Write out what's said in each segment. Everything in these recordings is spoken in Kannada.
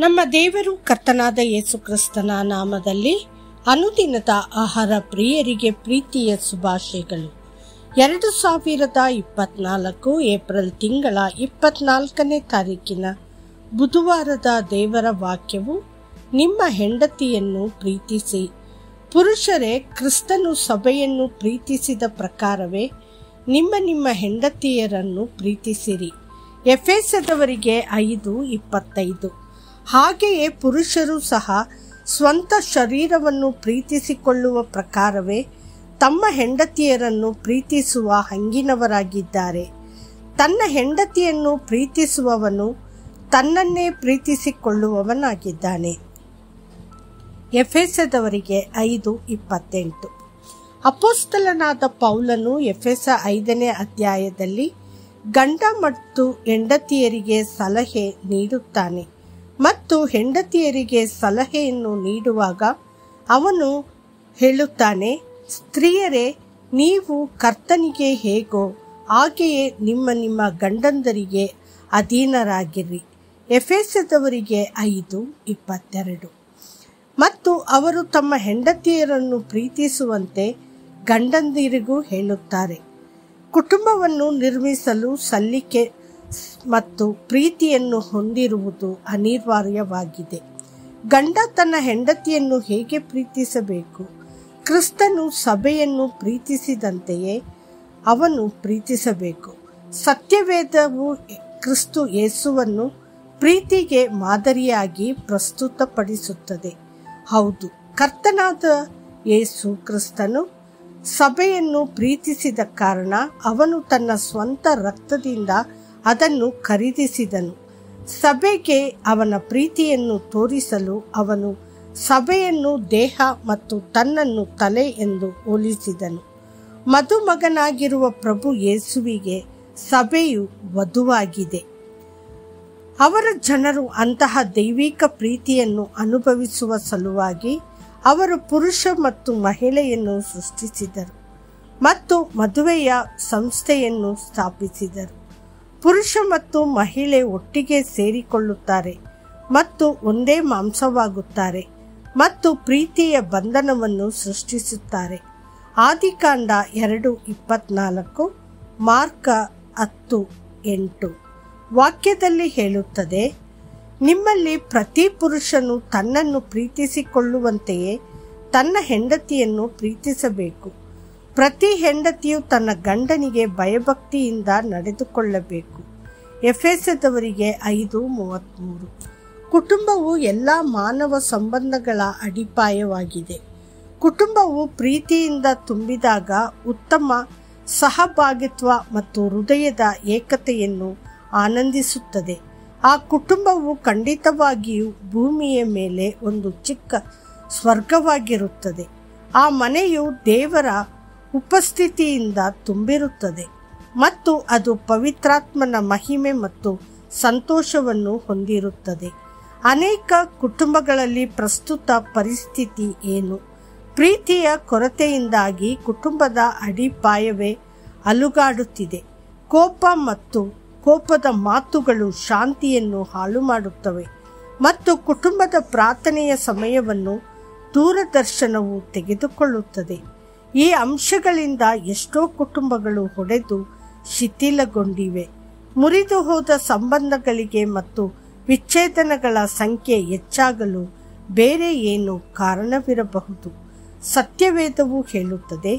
ನಮ್ಮ ದೇವರು ಕರ್ತನಾದ ಯೇಸು ಕ್ರಿಸ್ತನ ನಾಮದಲ್ಲಿ ಅನುದಿನದ ಆಹಾರ ಪ್ರಿಯರಿಗೆ ಪ್ರೀತಿಯ ಶುಭಾಶಯಗಳು. 2024 ಏಪ್ರಿಲ್ ತಿಂಗಳ 24ನೇ ತಾರೀಕಿನ ಬುಧವಾರದ ದೇವರ ವಾಕ್ಯವು, ನಿಮ್ಮ ಹೆಂಡತಿಯನ್ನು ಪ್ರೀತಿಸಿ. ಪುರುಷರೇ, ಕ್ರಿಸ್ತನು ಸಭೆಯನ್ನು ಪ್ರೀತಿಸಿದ ಪ್ರಕಾರವೇ ನಿಮ್ಮ ಹೆಂಡತಿಯರನ್ನು ಪ್ರೀತಿಸಿರಿ. ಎಫೆಸದವರಿಗೆ 5:25. ಹಾಗೆಯೇ ಪುರುಷರು ಸಹ ಸ್ವಂತ ಶರೀರವನ್ನು ಪ್ರೀತಿಸಿಕೊಳ್ಳುವ ಪ್ರಕಾರವೇ ತಮ್ಮ ಹೆಂಡತಿಯರನ್ನು ಪ್ರೀತಿಸುವ ಹಂಗಿನವರಾಗಿದ್ದಾರೆ. ತನ್ನ ಹೆಂಡತಿಯನ್ನು ಪ್ರೀತಿಸುವವನು ತನ್ನನ್ನೇ ಪ್ರೀತಿಸಿಕೊಳ್ಳುವವನಾಗಿದ್ದಾನೆ. ಎಫೆಸದವರಿಗೆ 5:28. ಅಪೊಸ್ತಲನಾದ ಪೌಲನು ಎಫೆಸ 5ನೇ ಅಧ್ಯಾಯದಲ್ಲಿ ಗಂಡ ಮತ್ತು ಹೆಂಡತಿಯರಿಗೆ ಸಲಹೆ ನೀಡುತ್ತಾನೆ ಮತ್ತು ಹೆಂಡತಿಯರಿಗೆ ಸಲಹೆಯನ್ನು ನೀಡುವಾಗ ಅವನು ಹೇಳುತ್ತಾನೆ, ಸ್ತ್ರೀಯರೇ, ನೀವು ಕರ್ತನಿಗೆ ಹೇಗೋ ಹಾಗೆಯೇ ನಿಮ್ಮ ಗಂಡಂದರಿಗೆ ಅಧೀನರಾಗಿರಿ. ಎಫೆಸದವರಿಗೆ 5:22. ಮತ್ತು ಅವರು ತಮ್ಮ ಹೆಂಡತಿಯರನ್ನು ಪ್ರೀತಿಸುವಂತೆ ಗಂಡಂದಿರಿಗೂ ಹೇಳುತ್ತಾರೆ. ಕುಟುಂಬವನ್ನು ನಿರ್ಮಿಸಲು ಸಲ್ಲಿಕೆ ಮತ್ತು ಪ್ರೀತಿಯನ್ನು ಹೊಂದಿರುವುದು ಅನಿವಾರ್ಯವಾಗಿದೆ. ಗಂಡ ತನ್ನ ಹೆಂಡತಿಯನ್ನು ಹೇಗೆ ಪ್ರೀತಿಸಬೇಕು? ಕ್ರಿಸ್ತನು ಸಭೆಯನ್ನು ಪ್ರೀತಿಸಿದಂತೆಯೇ ಅವನು ಪ್ರೀತಿಸಬೇಕು. ಸತ್ಯವೇದವು ಕ್ರಿಸ್ತ ಯೇಸುವನ್ನು ಪ್ರೀತಿಗೆ ಮಾದರಿಯಾಗಿ ಪ್ರಸ್ತುತಪಡಿಸುತ್ತದೆ. ಹೌದು, ಕರ್ತನಾದ ಯೇಸು ಕ್ರಿಸ್ತನು ಸಭೆಯನ್ನು ಪ್ರೀತಿಸಿದ ಕಾರಣ ಅವನು ತನ್ನ ಸ್ವಂತ ರಕ್ತದಿಂದ ಅದನ್ನು ಖರೀದಿಸಿದನು. ಸಭೆಗೆ ಅವನ ಪ್ರೀತಿಯನ್ನು ತೋರಿಸಲು ಅವನು ಸಭೆಯನ್ನು ದೇಹ ಮತ್ತು ತನ್ನನ್ನು ತಲೆ ಎಂದು ಹೋಲಿಸಿದನು. ಮದುಮಗನಾಗಿರುವ ಪ್ರಭು ಯೇಸುವಿಗೆ ಸಭೆಯು ವಧುವಾಗಿದೆ. ಅವರ ಜನರು ಅಂತಹ ದೈವಿಕ ಪ್ರೀತಿಯನ್ನು ಅನುಭವಿಸುವ ಸಲುವಾಗಿ ಅವರು ಪುರುಷ ಮತ್ತು ಮಹಿಳೆಯನ್ನು ಸೃಷ್ಟಿಸಿದರು ಮತ್ತು ಮದುವೆಯ ಸಂಸ್ಥೆಯನ್ನು ಸ್ಥಾಪಿಸಿದರು. ಪುರುಷ ಮತ್ತು ಮಹಿಳೆ ಒಟ್ಟಿಗೆ ಸೇರಿಕೊಳ್ಳುತ್ತಾರೆ ಮತ್ತು ಒಂದೇ ಮಾಂಸವಾಗುತ್ತಾರೆ ಮತ್ತು ಪ್ರೀತಿಯ ಬಂಧನವನ್ನು ಸೃಷ್ಟಿಸುತ್ತಾರೆ. ಆದಿಕಾಂಡ 2:24, ಮಾರ್ಕ 10:8 ವಾಕ್ಯದಲ್ಲಿ ಹೇಳುತ್ತದೆ, ನಿಮ್ಮಲ್ಲಿ ಪ್ರತಿ ಪುರುಷನು ತನ್ನನ್ನು ಪ್ರೀತಿಸಿಕೊಳ್ಳುವಂತೆಯೇ ತನ್ನ ಹೆಂಡತಿಯನ್ನು ಪ್ರೀತಿಸಬೇಕು. ಪ್ರತಿ ಹೆಂಡತಿಯು ತನ್ನ ಗಂಡನಿಗೆ ಭಯಭಕ್ತಿಯಿಂದ ನಡೆದುಕೊಳ್ಳಬೇಕು. ಎಫೆಸದವರಿಗೆ 5:33. ಕುಟುಂಬವು ಎಲ್ಲ ಮಾನವ ಸಂಬಂಧಗಳ ಅಡಿಪಾಯವಾಗಿದೆ. ಕುಟುಂಬವು ಪ್ರೀತಿಯಿಂದ ತುಂಬಿದಾಗ ಉತ್ತಮ ಸಹಭಾಗಿತ್ವ ಮತ್ತು ಹೃದಯದ ಏಕತೆಯನ್ನು ಆನಂದಿಸುತ್ತದೆ. ಆ ಕುಟುಂಬವು ಖಂಡಿತವಾಗಿಯೂ ಭೂಮಿಯ ಮೇಲೆ ಒಂದು ಚಿಕ್ಕ ಸ್ವರ್ಗವಾಗಿರುತ್ತದೆ. ಆ ಮನೆಯು ದೇವರ ಉಪಸ್ಥಿತಿಯಿಂದ ತುಂಬಿರುತ್ತದೆ ಮತ್ತು ಅದು ಪವಿತ್ರಾತ್ಮನ ಮಹಿಮೆ ಮತ್ತು ಸಂತೋಷವನ್ನು ಹೊಂದಿರುತ್ತದೆ. ಅನೇಕ ಕುಟುಂಬಗಳಲ್ಲಿ ಪ್ರಸ್ತುತ ಪರಿಸ್ಥಿತಿ ಏನು? ಪ್ರೀತಿಯ ಕೊರತೆಯಿಂದಾಗಿ ಕುಟುಂಬದ ಅಡಿಪಾಯವೇ ಅಲುಗಾಡುತ್ತಿದೆ. ಕೋಪ ಮತ್ತು ಕೋಪದ ಮಾತುಗಳು ಶಾಂತಿಯನ್ನು ಹಾಳು ಮಾಡುತ್ತವೆ ಮತ್ತು ಕುಟುಂಬದ ಪ್ರಾರ್ಥನೆಯ ಸಮಯವನ್ನು ದೂರದರ್ಶನವು ತೆಗೆದುಕೊಳ್ಳುತ್ತದೆ. ಈ ಅಂಶಗಳಿಂದ ಎಷ್ಟೋ ಕುಟುಂಬಗಳು ಹೊಡೆದು ಶಿಥಿಲಗೊಂಡಿವೆ. ಮುರಿದು ಹೋದ ಸಂಬಂಧಗಳಿಗೆ ಮತ್ತು ವಿಚ್ಛೇದನಗಳ ಸಂಖ್ಯೆ ಹೆಚ್ಚಾಗಲು ಬೇರೆ ಏನು ಕಾರಣವಿರಬಹುದು? ಸತ್ಯವೇದವು ಹೇಳುತ್ತದೆ,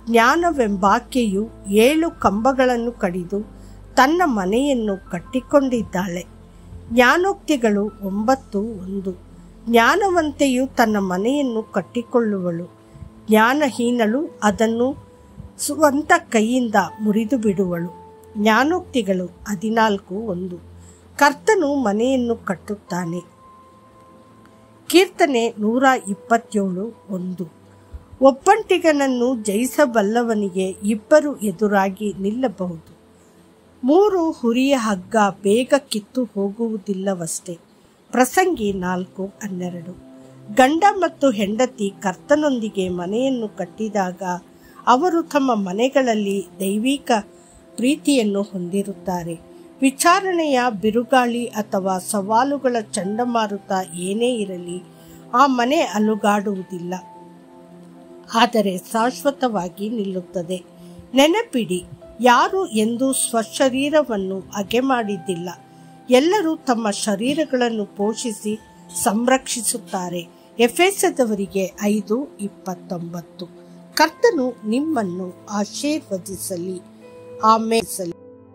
ಜ್ಞಾನವೆಂಬಾಕೆಯು 7 ಕಂಬಗಳನ್ನು ಕಡಿದು ತನ್ನ ಮನೆಯನ್ನು ಕಟ್ಟಿಕೊಂಡಿದ್ದಾಳೆ. ಜ್ಞಾನೋಕ್ತಿಗಳು 9:1. ಜ್ಞಾನವಂತೆಯು ತನ್ನ ಮನೆಯನ್ನು ಕಟ್ಟಿಕೊಳ್ಳುವಳು, ಜ್ಞಾನಹೀನಳು ಅದನ್ನು ಸ್ವಂತ ಕೈಯಿಂದ ಮುರಿದು ಬಿಡುವಳು. ಜ್ಞಾನೋಕ್ತಿಗಳು 14:1. ಕರ್ತನು ಮನೆಯನ್ನು ಕಟ್ಟುತ್ತಾನೆ. ಕೀರ್ತನೆ 127:1. ಒಬ್ಬಂಟಿಗನನ್ನು ಜಯಿಸಬಲ್ಲವನಿಗೆ 2 ಎದುರಾಗಿ ನಿಲ್ಲಬಹುದು. 3 ಹುರಿಯ ಹಗ್ಗ ಬೇಗ ಕಿತ್ತು ಹೋಗುವುದಿಲ್ಲವಷ್ಟೇ. ಪ್ರಸಂಗಿ 4:12. ಗಂಡ ಮತ್ತು ಹೆಂಡತಿ ಕರ್ತನೊಂದಿಗೆ ಮನೆಯನ್ನು ಕಟ್ಟಿದಾಗ ಅವರು ತಮ್ಮ ಮನೆಗಳಲ್ಲಿ ದೈವಿಕ ಪ್ರೀತಿಯನ್ನು ಹೊಂದಿರುತ್ತಾರೆ. ವಿಚಾರಣೆಯ ಬಿರುಗಾಳಿ ಅಥವಾ ಸವಾಲುಗಳ ಚಂಡಮಾರುತ ಏನೇ ಇರಲಿ, ಆ ಮನೆ ಅಲುಗಾಡುವುದಿಲ್ಲ, ಆದರೆ ಶಾಶ್ವತವಾಗಿ ನಿಲ್ಲುತ್ತದೆ. ನೆನಪಿಡಿ, ಯಾರು ಎಂದೂ ಸ್ವಶರೀರವನ್ನು ಅಗೆ ಮಾಡಿದ್ದಿಲ್ಲ. ಎಲ್ಲರೂ ತಮ್ಮ ಶರೀರಗಳನ್ನು ಪೋಷಿಸಿ ಸಂರಕ್ಷಿಸುತ್ತಾರೆ. ಎಫೆಸದವರಿಗೆ 5:29. ಕರ್ತನು ನಿಮ್ಮನ್ನು ಆಶೀರ್ವದಿಸಲಿ. ಆಮೇಲೆ